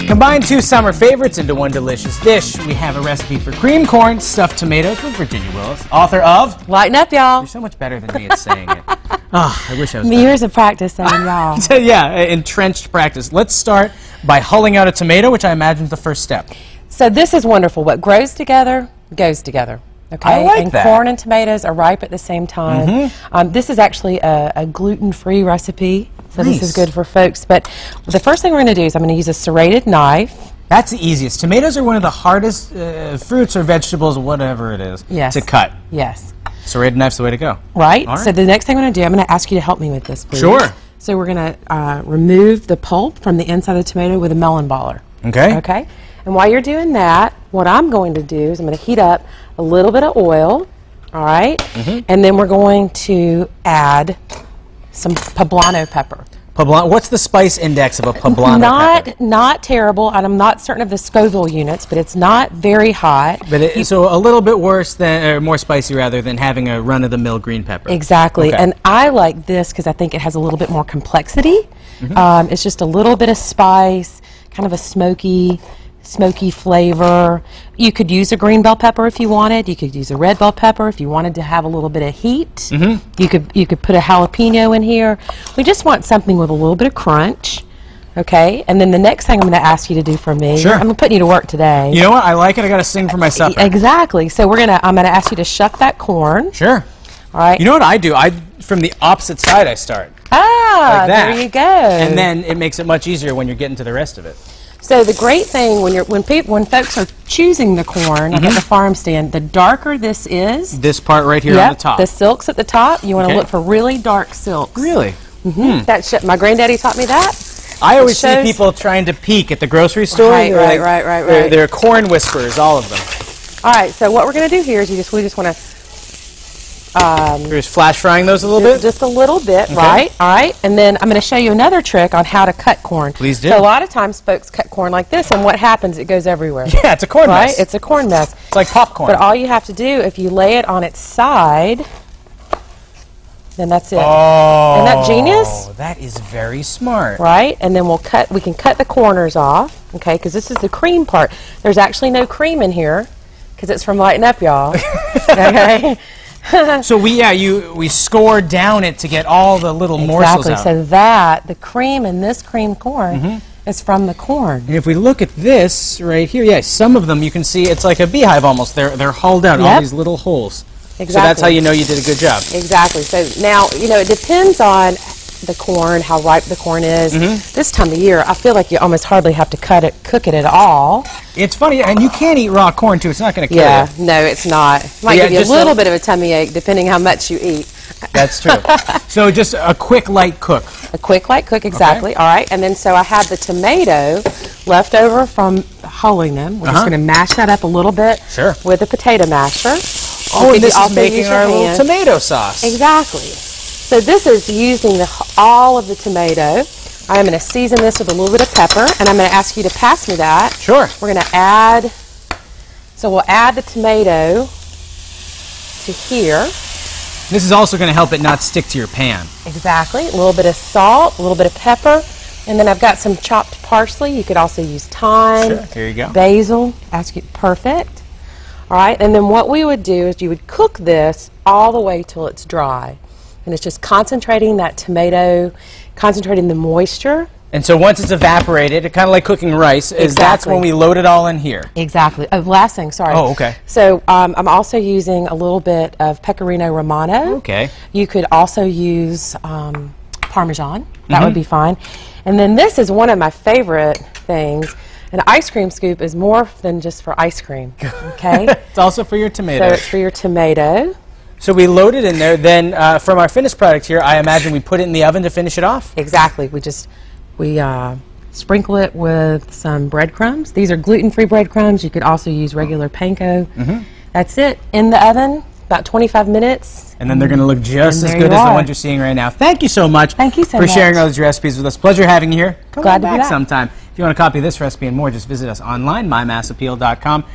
Combine two summer favorites into one delicious dish. We have a recipe for cream corn stuffed tomatoes with Virginia Willis, author of Lighten Up, y'all. You're so much better than me at saying it. Oh, I wish I was better. Years of practice saying y'all. Yeah, entrenched practice. Let's start by hulling out a tomato, which I imagine is the first step. So this is wonderful. What grows together goes together. Okay, I like and that. corn and tomatoes are ripe at the same time. This is actually a gluten-free recipe, so Nice. this is good for folks. But the first thing we're going to do is I'm going to use a serrated knife. That's the easiest. Tomatoes are one of the hardest fruits or vegetables, whatever it is, to cut. Yes. Serrated knife's the way to go. Right? All right. So the next thing I'm going to do, I'm going to ask you to help me with this, please. Sure. So we're going to remove the pulp from the inside of the tomato with a melon baller. Okay. Okay? And while you're doing that, what I'm going to do is I'm going to heat up a little bit of oil, all right? And then we're going to add some poblano pepper. Poblano. What's the spice index of a poblano pepper? Not terrible, and I'm not certain of the Scoville units, but it's not very hot. But so a little bit worse than, or more spicy rather, than having a run-of-the-mill green pepper. Exactly, Okay. and I like this because I think it has a little bit more complexity. It's just a little bit of spice, kind of a smoky flavor. You could use a green bell pepper if you wanted. You could use a red bell pepper if you wanted to have a little bit of heat. You could put a jalapeno in here. We just want something with a little bit of crunch. Okay, and then the next thing I'm going to ask you to do for me, Sure. I'm putting you to work today. You know what? I like it. I got to sing for my supper. Exactly. So I'm going to ask you to shuck that corn. Sure. All right. You know what I do? From the opposite side I start. Ah, Like that. there you go. And then it makes it much easier when you're getting to the rest of it. So the great thing when folks are choosing the corn like at the farm stand, the darker this is, This part right here on the top. the silks at the top, you want to Okay. look for really dark silks. Really? My granddaddy taught me that. I always see shows- people trying to peek at the grocery store. Right, They're right. They're corn whisperers, all of them. All right, so what we're going to do here is we just want to You're just flash frying those a little bit? just a little bit, right? All right, and then I'm going to show you another trick on how to cut corn. Please do. So a lot of times folks cut corn like this, and what happens? It goes everywhere. Yeah, it's a corn Right? mess. It's a corn mess. It's like popcorn. But all you have to do, if you lay it on its side, then that's it. Oh, Isn't that genius? That is very smart. Right? And then we can cut the corners off, okay, because this is the cream part. There's actually no cream in here because it's from Lighten Up, y'all. Okay? So we score down it to get all the little morsels out. So the cream in this cream corn is from the corn. And if we look at this right here, yeah, some of them you can see it's like a beehive almost. They're hulled out, all Yep. these little holes. Exactly. So that's how you know you did a good job. Exactly. So now, it depends on the corn, how ripe the corn is. This time of year, I feel like you almost hardly have to cook it at all. It's funny, and you can eat raw corn too. It's not going to kill Yeah, you. no, it's not. Might Yeah, give you a just little bit of a tummy ache depending how much you eat. That's true. So just a quick light cook. A quick light cook, exactly. All right, and then so I had the tomato left over from hulling them. We're just going to mash that up a little bit Sure. with a potato masher. Oh, You and could this is also making use your our little hand. tomato sauce. Exactly. So this is using all of the tomato. I am going to season this with a little bit of pepper, and I'm going to ask you to pass me that. Sure. We're going to add, so we'll add the tomato to here. This is also going to help it not stick to your pan. Exactly. A little bit of salt, a little bit of pepper, and then I've got some chopped parsley. You could also use thyme, Sure. Here you go. basil. Ask you, perfect. All right, and then what we would do is you would cook this all the way till it's dry. And it's just concentrating that tomato, concentrating the moisture. And so once it's evaporated, kind of like cooking rice, that's Exactly. when we load it all in here. Exactly. Last thing, sorry. Oh, okay. So I'm also using a little bit of Pecorino Romano. Okay. You could also use Parmesan. That would be fine. And then this is one of my favorite things. An ice cream scoop is more than just for ice cream. Okay. It's also for your So tomatoes. it's for your tomato. So we load it in there. Then from our finished product here, I imagine we put it in the oven to finish it off? Exactly. We sprinkle it with some breadcrumbs. These are gluten-free breadcrumbs. You could also use regular panko. That's it. In the oven, about 25 minutes. And then they're going to look just And as there good you as the are. ones you're seeing right now. Thank you so much Thank you so for much. sharing all these recipes with us. Pleasure having you here. Come Glad on to be back back. sometime. If you want to copy this recipe and more, just visit us online, mymassappeal.com.